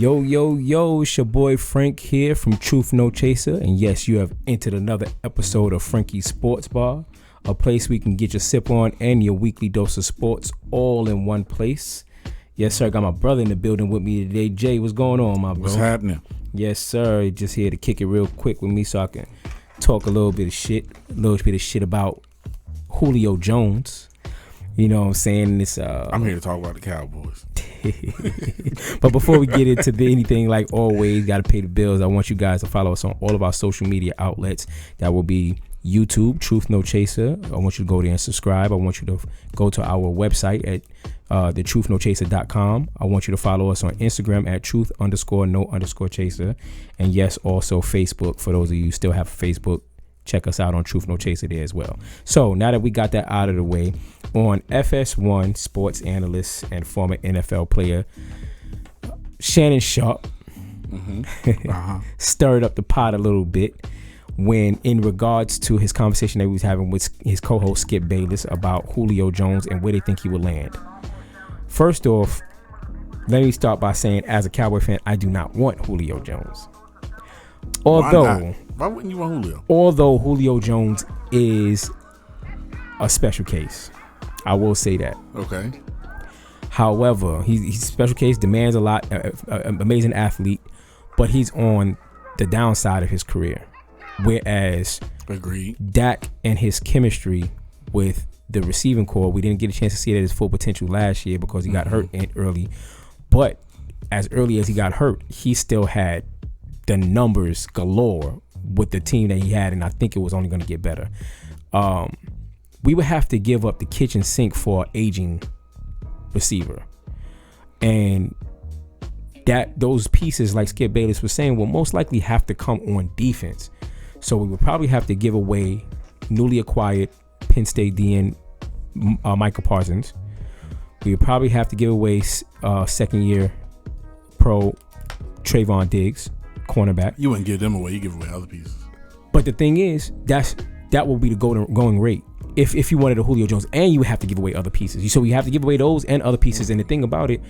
Yo, it's your boy Frank here from Truth No Chaser. And yes, you have entered another episode of Frankie's Sports Bar, a place where you can get your sip on and your weekly dose of sports all in one place. Yes, sir. Got my brother in the building with me today. Jay, what's going on, my bro? What's happening? Yes, sir. Just here to kick it real quick with me so I can talk a little bit of shit about Julio Jones. You know what I'm saying? I'm here to talk about the Cowboys. But before we get into anything, like always, got to pay the bills. I want you guys to follow us on all of our social media outlets. That will be YouTube, Truth No Chaser. I want you to go there and subscribe. I want you to go to our website at thetruthnochaser.com. I want you to follow us on Instagram at truth_no_chaser. And yes, also Facebook. For those of you who still have Facebook, check us out on Truth No Chaser there as well. So now that we got that out of the way, on FS1 sports analyst and former NFL player Shannon Sharpe stirred up the pot a little bit when in regards to his conversation that he was having with his co-host Skip Bayless about Julio Jones and where they think he would land. First off, let me start by saying, as a Cowboy fan, I do not want Julio Jones. Although, why wouldn't you want Julio? Although Julio Jones is a special case, I will say that. Okay. However, he's a special case, demands a lot, amazing athlete, but he's on the downside of his career. Whereas, agreed, Dak and his chemistry with the receiving core, we didn't get a chance to see it at his full potential last year because he got hurt early. But as early as he got hurt, he still had the numbers galore with the team that he had, and I think it was only going to get better. We would have to give up the kitchen sink for an aging receiver, and that those pieces, like Skip Bayless was saying, will most likely have to come on defense. So we would probably have to give away newly acquired Penn State DN Micah Parsons. We would probably have to give away second-year pro Trayvon Diggs, cornerback. You wouldn't give them away. You give away other pieces. But the thing is, that will be the going rate if you wanted a Julio Jones, and you would have to give away other pieces. So we have to give away those and other pieces. And the thing about it,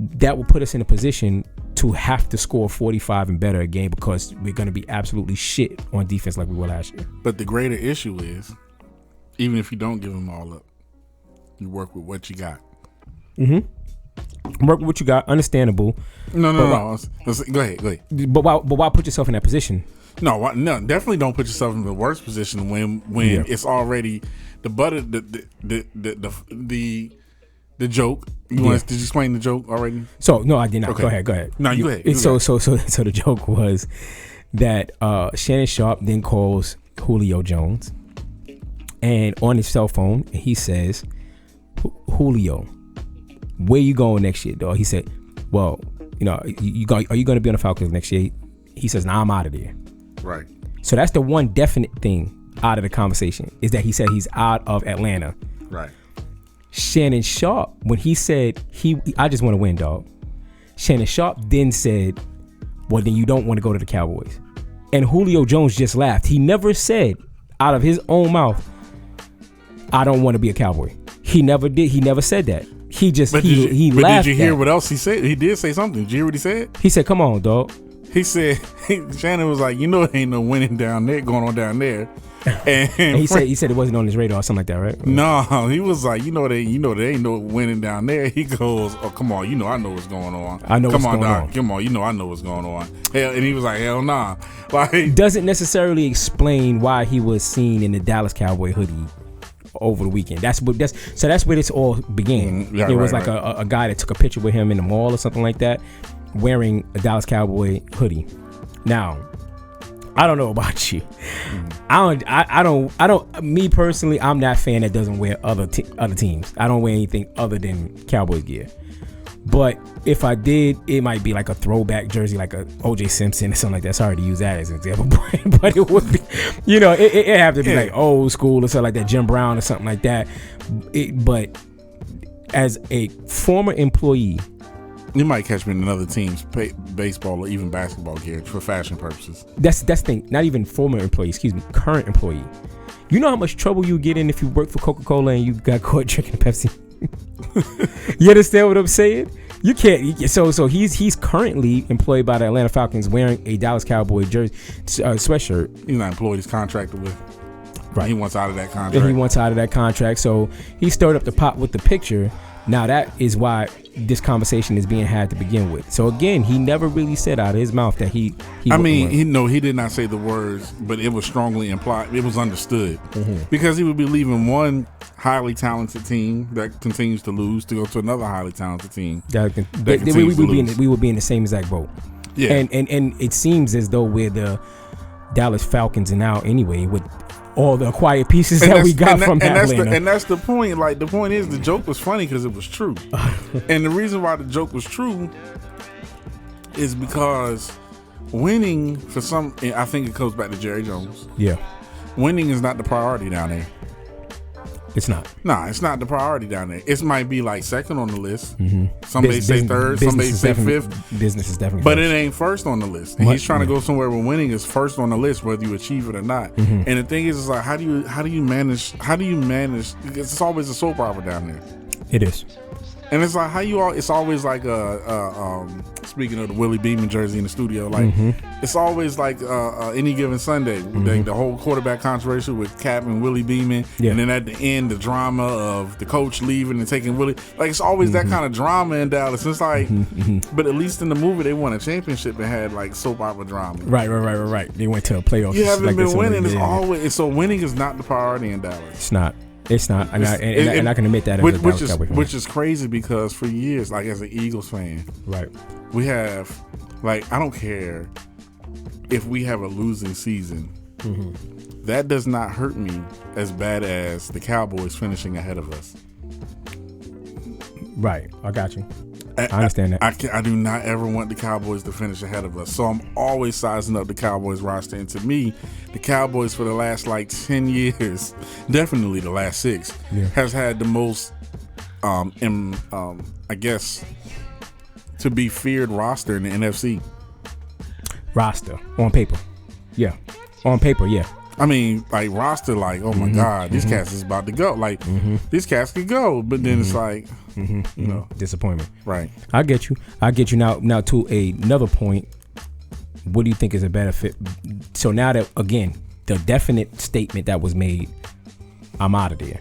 that will put us in a position to have to score 45 and better a game because we're going to be absolutely shit on defense like we were last year. But the greater issue is, even if you don't give them all up, you work with what you got. Work with what you got. Understandable. No. Go ahead. But why put yourself in that position? No, definitely don't put yourself in the worst position when it's already the butter, the joke. Did you explain the joke already? So no, I did not. Okay. Go ahead. No, you go ahead. So the joke was that Shannon Sharpe then calls Julio Jones, and on his cell phone he says, "Julio, where you going next year, dog?" He said, "Well, are you going to be on the Falcons next year?" He says, "Nah, I'm out of there." Right. So that's the one definite thing out of the conversation, is that he said he's out of Atlanta. Right. Shannon Sharpe, when he said I just want to win, dog. Shannon Sharpe then said, well, then you don't want to go to the Cowboys. And Julio Jones just laughed. He never said out of his own mouth, I don't want to be a Cowboy. He never did. He never said that. He just he laughed. But did you hear what else he said? He did say something. Did you hear what he said? He said, come on, dog. He said, Shannon was like, there ain't no winning down there going on down there. And he said it wasn't on his radar or something like that, right? No, he was like, there ain't no winning down there. He goes, oh, come on, I know what's going on. I know what's going on. Come on, I know what's going on. Hell, and he was like, hell nah. Like, doesn't necessarily explain why he was seen in the Dallas Cowboy hoodie over the weekend. That's where this all began. Yeah, it was like a guy that took a picture with him in the mall or something like that, wearing a Dallas Cowboy hoodie. Now, I don't know about you. I don't. Me personally, I'm that fan that doesn't wear other teams. I don't wear anything other than Cowboys gear. But if I did, it might be like a throwback jersey, like a O.J. Simpson or something like that. Sorry to use that as an example, but it would be, it have to be like old school or something like that, Jim Brown or something like that. But as a former employee, you might catch me in another team's baseball or even basketball gear for fashion purposes. That's the thing. Not even former employee, current employee. You know how much trouble you get in if you work for Coca-Cola and you got caught drinking Pepsi? You understand what I'm saying? You can't. So he's currently employed by the Atlanta Falcons, wearing a Dallas Cowboys jersey, sweatshirt. He's not employed. He's contracted with. Right. He wants out of that contract. And he wants out of that contract. So he stirred up the pot with the picture. Now that is why this conversation is being had to begin with. So again, he never really said out of his mouth that he he did not say the words, but it was strongly implied. It was understood because he would be leaving one highly talented team that continues to lose to go to another highly talented team. We would be in the same exact boat. Yeah, and it seems as though we're the Dallas Falcons and now anyway with all the acquired pieces that we got from Atlanta. And that's the point. Like, the point is, the joke was funny because it was true. And the reason why the joke was true is because winning for some, I think it goes back to Jerry Jones. Yeah. Winning is not the priority down there. It's not. Nah, it's not the priority down there. It might be like second on the list. Some may say third, some may say fifth. Business is definitely but first. it ain't first on the list. And he's trying to go somewhere where winning is first on the list, whether you achieve it or not. And the thing is, it's like, how do you manage? It's always a soap opera down there. It is. And it's like it's always like speaking of the Willie Beeman jersey in the studio, like it's always like Any Given Sunday, the whole quarterback controversy with Cap and Willie Beeman, and then at the end the drama of the coach leaving and taking Willie. Like, it's always that kind of drama in Dallas. It's like, but at least in the movie they won a championship and had like soap opera drama. Right. They went to a playoff. You haven't been winning. It's always so winning is not the priority in Dallas. It's not, and I can admit that. Which is crazy because for years, like as an Eagles fan, right, we have, like, I don't care if we have a losing season. That does not hurt me as bad as the Cowboys finishing ahead of us. Right, I got you. I understand that. I do not ever want the Cowboys to finish ahead of us. So I'm always sizing up the Cowboys roster. And to me, the Cowboys for the last like 10 years, definitely the last 6, has had the most, I guess, to be feared roster in the NFC. Roster on paper. Yeah. On paper, yeah. I mean, like, roster, like, oh my God, these cats is about to go. Like, these cats could go, but then it's like, you know, disappointment. Right. I get you now to another point. What do you think is a better fit? So now that, again, the definite statement that was made, I'm out of there.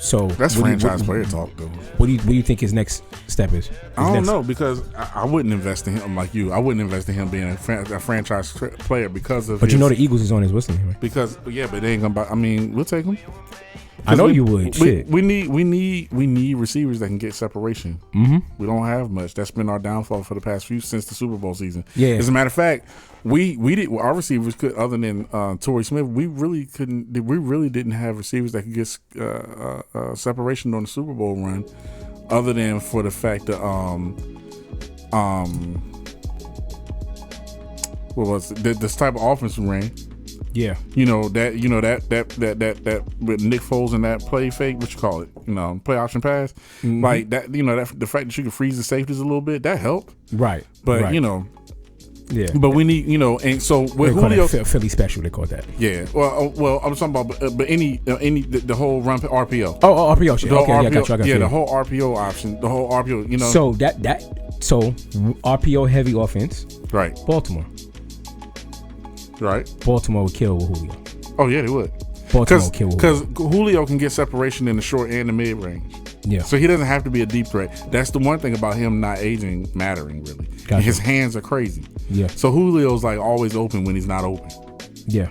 So that's franchise player talk, though. What do you think his next step is? I don't know, because I wouldn't invest in him like you. I wouldn't invest in him being a franchise player because of. But you know the Eagles is on his list anyway. Because but they ain't gonna buy. I mean, we'll take him. I know you would. We need receivers that can get separation. We don't have much. That's been our downfall for the past few since the Super Bowl season. Yeah. As a matter of fact, we did our receivers could, other than Torrey Smith, we really didn't have receivers that could get separation on the Super Bowl run, other than for the fact that what was it? This type of offense we ran. Yeah, that with Nick Foles and that play fake, what you call it? Play option pass, like that. That the fact that you can freeze the safeties a little bit, that helped. Right, but yeah. But we need, and so with Julio, Philly special, they call that. Yeah. Well, I'm talking about, but the whole run RPO. Oh, RPO shit. Okay, RPO, I got you. The whole RPO option, the whole RPO. So so RPO heavy offense. Right. Baltimore. Right. Baltimore would kill with Julio. Oh yeah, they would. Baltimore would kill with Julio. Because Julio can get separation in the short and the mid range. Yeah. So he doesn't have to be a deep threat. That's the one thing about him not aging mattering, really. Gotcha. His hands are crazy. Yeah. So Julio's like always open when he's not open. Yeah.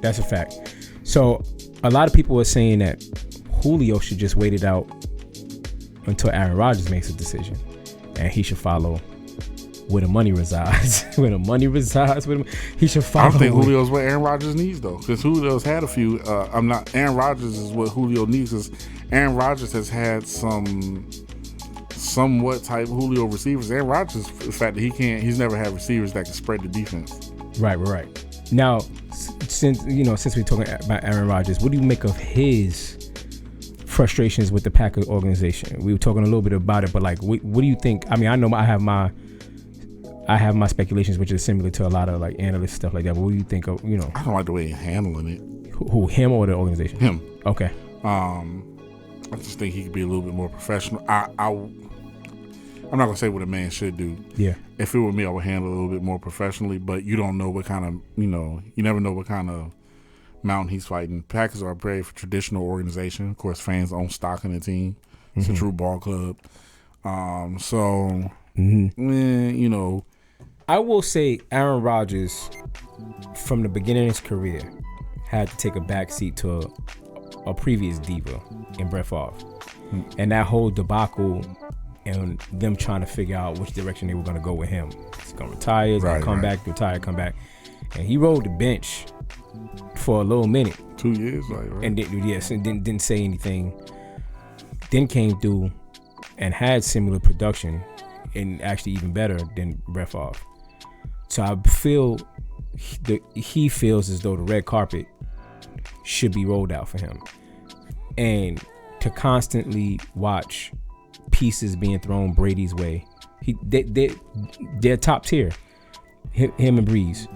That's a fact. So a lot of people are saying that Julio should just wait it out until Aaron Rodgers makes a decision, and he should follow where the money resides. He should follow. I don't think Julio's what Aaron Rodgers needs, though, because Julio's had a few. Aaron Rodgers is what Julio needs, because Aaron Rodgers has had somewhat type Julio receivers. Aaron Rodgers, the fact that he's never had receivers that can spread the defense. Right. Now, since we're talking about Aaron Rodgers, what do you make of his frustrations with the Packers organization? We were talking a little bit about it, but like, what do you think? I mean, I know I have my speculations, which is similar to a lot of like analyst stuff like that. But what do you think of, I don't like the way he's handling it. Who, him or the organization? Him. Okay. I just think he could be a little bit more professional. I'm not gonna say what a man should do. Yeah. If it were me, I would handle it a little bit more professionally. But you don't know what kind of, you never know what kind of mountain he's fighting. Packers are a very traditional organization. Of course, fans own stock in the team. It's a true ball club. I will say Aaron Rodgers, from the beginning of his career, had to take a backseat to a previous diva in Brett Favre. And that whole debacle and them trying to figure out which direction they were going to go with him. He's going to retire, he's going to come back, retire, come back. And he rode the bench for a little minute. 2 years, right? And didn't say anything. Then came through and had similar production and actually even better than Brett Favre. So I feel he feels as though the red carpet should be rolled out for him. And to constantly watch pieces being thrown Brady's way, they're top tier. Him and Breeze,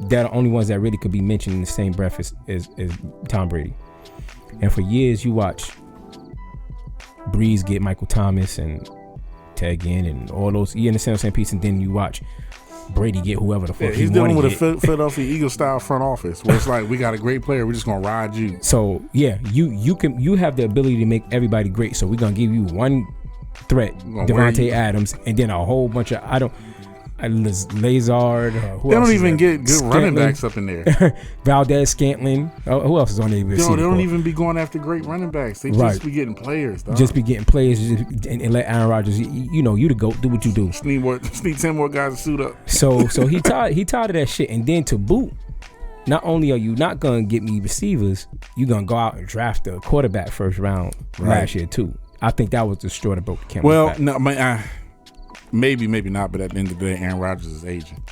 they're the only ones that really could be mentioned in the same breath as Tom Brady. And for years, you watch Breeze get Michael Thomas and Ted Ginn and all those. You understand what I'm saying? Piece, and then you watch Brady get whoever the fuck he's dealing with a Philadelphia Eagles style front office where it's like, we got a great player, we're just gonna ride you. So yeah, you have the ability to make everybody great. So we're gonna give you one threat, Devontae Adams, and then a whole bunch of Lazard. They don't even get good running backs up in there. Valdez, Scantling. Who else is on there? They don't even be going after great running backs. They just be getting players. Dog. Just be getting players and let Aaron Rodgers. You the GOAT. Do what you do. Sneak 10 more guys to suit up. So he tired of that shit. And then to boot, not only are you not gonna get me receivers, you're gonna go out and draft a quarterback first round last year too. I think that was the straw that broke the camel's back. No, maybe not, but at the end of the day, Aaron Rodgers is aging.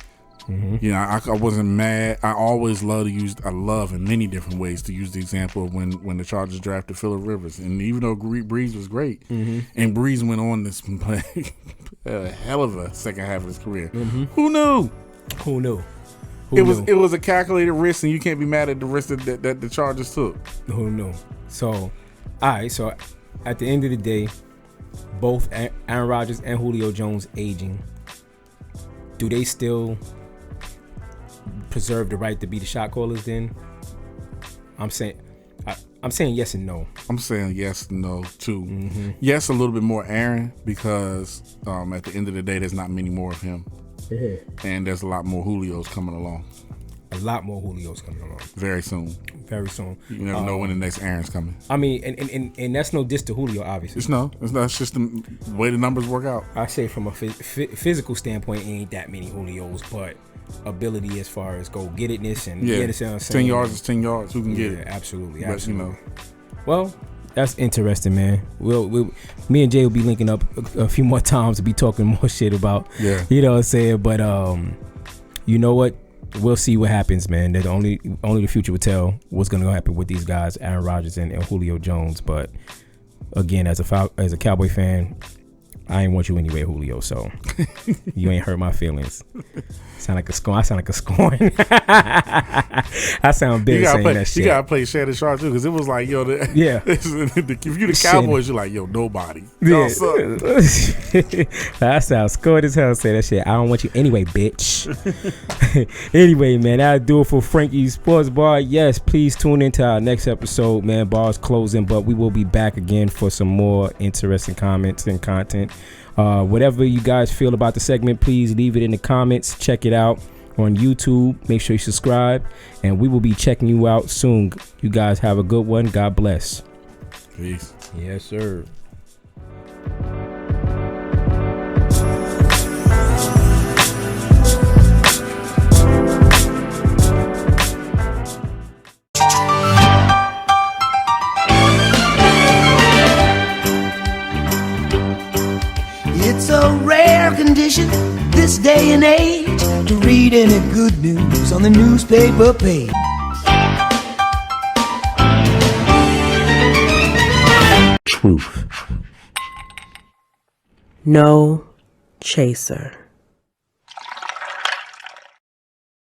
I wasn't mad. I always love to use. I love in many different ways to use the example of when the Chargers drafted Phillip Rivers, and even though Breeze was great, and Breeze went on this play a hell of a second half of his career. Who knew? It was a calculated risk, and you can't be mad at the risk that the Chargers took. Who knew? So, all right. So, at the end of the day, both Aaron Rodgers and Julio Jones aging. Do they still preserve the right to be the shot callers then? I'm saying yes and no. I'm saying yes and no too. Yes, a little bit more Aaron because at the end of the day, there's not many more of him. And there's a lot more Julios coming along. Very soon. You never know when the next Aaron's coming. I mean, and that's no diss to Julio, obviously. It's not. It's just the way the numbers work out. I say from a physical standpoint, ain't that many Julios, but ability as far as go get itness and yeah, get it. 10 yards is 10 yards. Who can get it? Absolutely. But, well, that's interesting, man. Me and Jay will be linking up a few more times to be talking more shit about. Yeah. You know what I'm saying? But you know what? We'll see what happens, man. That only the future will tell what's going to happen with these guys, Aaron Rodgers and Julio Jones. But again, as a Cowboy fan, I ain't want you anyway, Julio. So you ain't hurt my feelings. I sound like a scorn. I sound big saying that shit. You gotta play Shannon Sharpe too, because it was like, yo, if you the Cowboys, you're like, yo, nobody. Yeah. I sound scorned as hell saying that shit. I don't want you anyway, bitch. Anyway, man, that'll do it for Frankie Sports Bar. Yes, please tune into our next episode, man. Bar's closing, but we will be back again for some more interesting comments and content. Whatever you guys feel about the segment, please leave it in the comments. Check it out on YouTube. Make sure you subscribe, and we will be checking you out soon. You guys have a good one. God bless. Peace. Yes, sir. It's a rare condition this day and age to read any good news on the newspaper page. Truth. No chaser.